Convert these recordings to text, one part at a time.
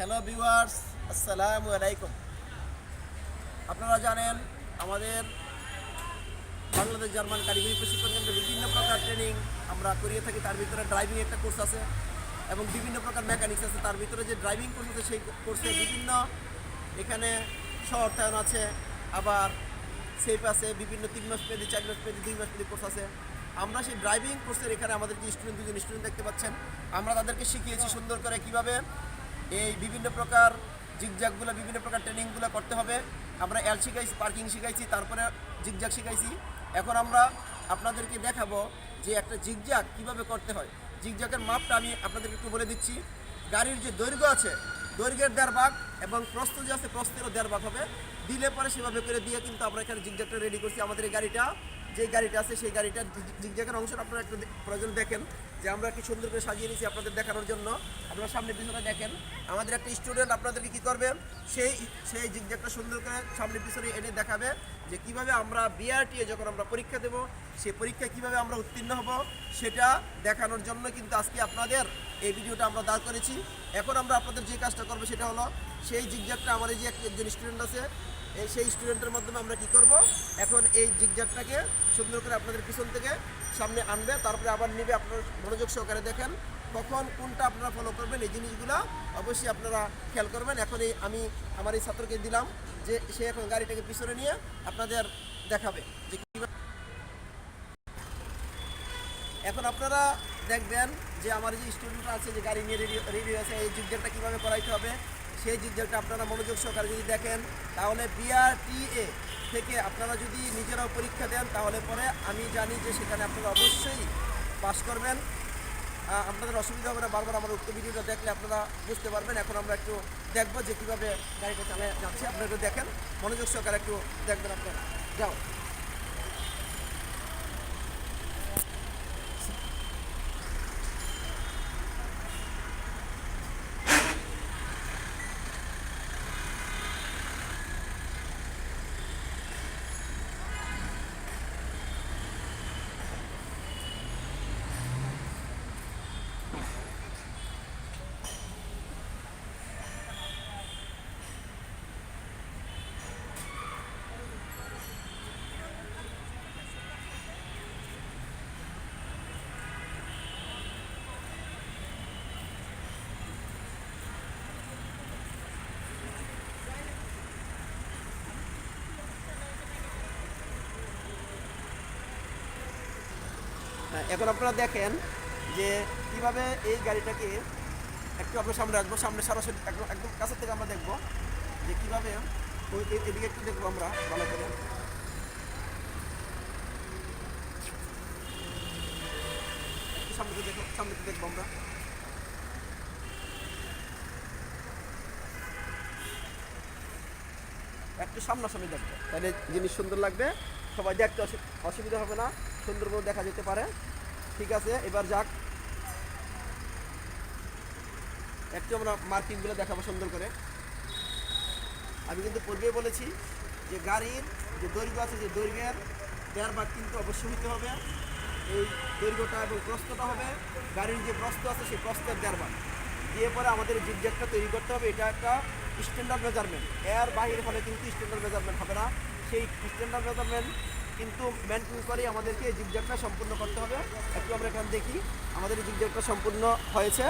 Hello viewers, আসসালামু আলাইকুম। আপনারা জানেন আমাদের বাংলাদেশ জার্মান কারিগরি প্রশিক্ষণ কেন্দ্রে বিভিন্ন প্রকার ট্রেনিং আমরা করিয়ে থাকি। তার ভিতরে ড্রাইভিং একটা কোর্স আছে এবং বিভিন্ন প্রকার মেকানিক্স আছে। তার ভিতরে যে ড্রাইভিং কোর্স আছে সেই কোর্সে বিভিন্ন এখানে সহায়তায়ন আছে, আবার সেফ আছে, বিভিন্ন 3 মাস মেয়াদি, 4 মাস মেয়াদি, 2 মাস মেয়াদি কোর্স আছে। আমরা সেই ড্রাইভিং কোর্সের এখানে আমাদের যে দুজন স্টুডেন্ট দেখতে পাচ্ছেন, আমরা তাদেরকে শিখিয়েছি সুন্দর করে কীভাবে এই বিভিন্ন প্রকার জিগজ্যাগগুলো, বিভিন্ন প্রকার ট্রেনিংগুলো করতে হবে। আমরা এল শিখাইছি, পার্কিং শিখাইছি, তারপরে জিগজ্যাগ শিখাইছি। এখন আমরা আপনাদেরকে দেখাবো যে একটা জিগজ্যাগ কীভাবে করতে হয়। জিগজ্যাগের মাপটা আমি আপনাদেরকে একটু বলে দিচ্ছি। গাড়ির যে দৈর্ঘ্য আছে, দৈর্ঘ্যের 1.5 ভাগ এবং প্রস্থ যে আছে প্রস্থেরও 1.5 ভাগ হবে। দিলে পরে সেভাবে করে দিয়ে কিন্তু আমরা এখানে জিগজ্যাগটা রেডি করছি। আমাদের এই গাড়িটা, যে গাড়িটা আছে সেই গাড়িটার জিগজ্যাগের অংশটা আপনারা একটু প্রয়োজন দেখেন যে আমরা কি সুন্দর করে সাজিয়ে নিয়েছি আপনাদের দেখানোর জন্য। আপনারা সামনে পিছনে দেখেন, আমাদের একটা স্টুডেন্ট আপনাদেরকে কী করবে, সেই জিগজ্যাগটা সুন্দর করে সামনে পিছনে এনে দেখাবে যে কীভাবে আমরা বিআরটিএ যখন আমরা পরীক্ষা দেব, সেই পরীক্ষায় কীভাবে আমরা উত্তীর্ণ হব সেটা দেখানোর জন্য কিন্তু আজকে আপনাদের এই ভিডিওটা আমরা দাঁড় করেছি। এখন আমরা আপনাদের যে কাজটা করবো সেটা হলো, সেই জিগজ্যাগটা আমার এই যে একজন স্টুডেন্ট আছে, সেই স্টুডেন্টের মাধ্যমে আমরা কি করব, এখন এই জিগজ্যাগটাকে সুন্দর করে আপনাদের পিছন থেকে সামনে আনবে, তারপরে আবার নেবে। আপনারা মনোযোগ সহকারে দেখেন কখন কোনটা আপনারা ফলো করবেন, এই জিনিসগুলো অবশ্যই আপনারা খেয়াল করবেন। এখন আমি আমার এই ছাত্রকে দিলাম যে সে এখন গাড়িটাকে পিছনে নিয়ে আপনাদের দেখাবে যে কীভাবে। এখন আপনারা দেখবেন যে আমার যে স্টুডেন্টরা আছে, যে গাড়ি নিয়ে রেডি আছে, এই জিগজ্যাগটা কীভাবে করাইতে হবে সেই জিগজ্যাগটা আপনারা মনোযোগ সহকারে যদি দেখেন, তাহলে বিআরটিএ থেকে আপনারা যদি নিজেরাও পরীক্ষা দেন তাহলে পরে আমি জানি যে সেখানে আপনারা অবশ্যই পাস করবেন। আপনাদের অসুবিধা হবে না। বারবার আমার উক্ত ভিডিওটা দেখলে আপনারা বুঝতে পারবেন। এখন আমরা একটু দেখবো যে কীভাবে গাড়িটা চালিয়ে যাচ্ছে। আপনারা একটু দেখেন, মনোযোগ সহকারে একটু দেখবেন। আপনারা যাও। এখন আপনারা দেখেন যে কীভাবে এই গাড়িটাকে একটু আপনার সামনে রাখবো, সামনে সরাসরি একদম কাছের থেকে আমরা দেখবো যে কীভাবে এদিকে একটু দেখবো আমরা ভালো করে। একটু সামনে দেখবো আমরা। একটু সামনাসামনি দেখবো, তাহলে জিনিস সুন্দর লাগবে, সবাই দেখতে অসুবিধা হবে না, সুন্দর করে দেখা যেতে পারে। ঠিক আছে, এবার যাক, একটু আমরা মার্কিংগুলো দেখাবো সুন্দর করে। আমি কিন্তু পূর্বেই বলেছি যে গাড়ির যে দৈর্ঘ্য আছে, যে দৈর্ঘ্যের 1.5 ভাগ কিন্তু অবশ্যই হতে হবে। এই দৈর্ঘ্যটা এবং প্রস্থটা হবে, গাড়ির যে প্রস্থ আছে সেই প্রস্থের 1.5 ভাগ দিয়ে পরে আমাদের জিগজ্যাগটা তৈরি করতে হবে। এটা একটা স্ট্যান্ডার্ড মেজারমেন্ট, এর বাইরে হলে কিন্তু স্ট্যান্ডার্ড মেজারমেন্ট হবে না। সেই স্ট্যান্ডার্ড মেজারমেন্ট কিন্তু মেনটেন করেই আমাদেরকে এই জিগজ্যাগটা সম্পূর্ণ করতে হবে। একটু আমরা এখানে দেখি আমাদের এই জিগজ্যাগটা সম্পূর্ণ হয়েছে।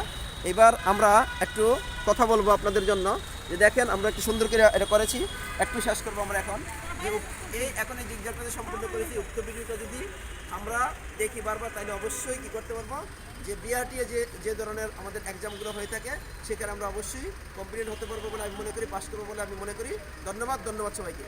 এবার আমরা একটু কথা বলবো আপনাদের জন্য যে দেখেন আমরা একটু সুন্দর করে এটা করেছি। একটু শেষ করবো আমরা এখন যে এখন এই জিগজ্যাগটা যে সম্পূর্ণ করেছি, উক্ত ভিডিওটা যদি আমরা দেখি বারবার, তাহলে অবশ্যই কী করতে পারবো যে বিআরটিএ যে ধরনের আমাদের এক্সামগুলো হয়ে থাকে সেখানে আমরা অবশ্যই কমপ্লিট হতে পারবো বলে আমি মনে করি, পাস করবো বলে আমি মনে করি। ধন্যবাদ সবাইকে।